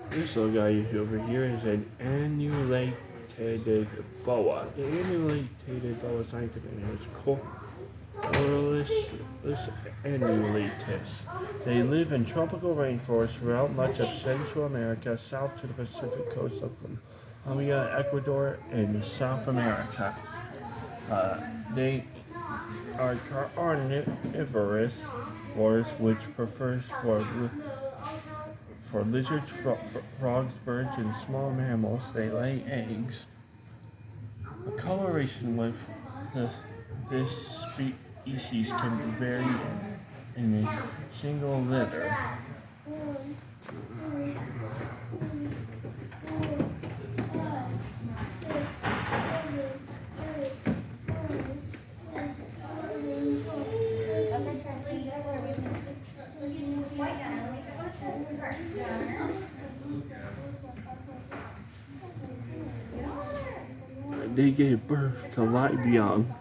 This little guy over here is an annulated boa. The annulated boa scientific name is Coryllis annulatus. They live in tropical rainforests throughout much of Central America, south to the Pacific coast of Colombia, Ecuador, and South America. They are carnivorous, which prefers for lizards, frogs, birds, and small mammals. They lay eggs. The coloration with the, this species can vary in a single litter. They give birth to live young,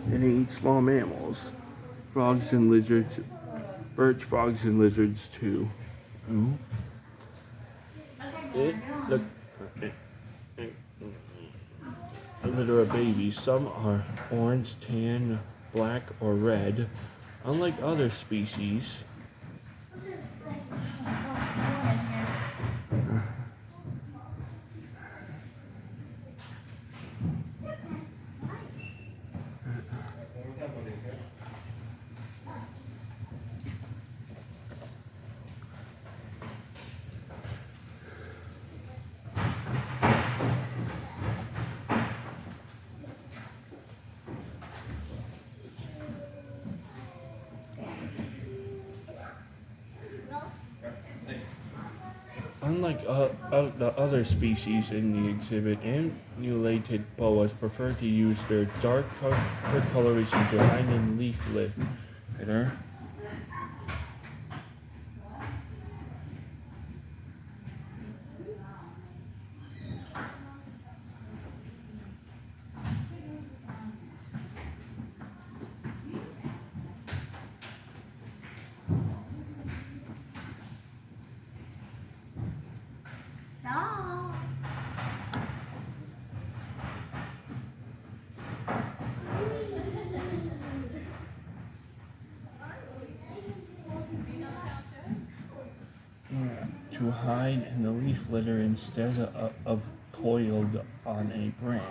and they eat small mammals, frogs and lizards, birds, frogs, and lizards too. Ooh. It look a litter of babies. Some are orange, tan, black, or red. Unlike other species, the other species in the exhibit, annulated boas prefer to use their dark coloration to hide in leaf litter. To hide in the leaf litter instead of coiled on a branch.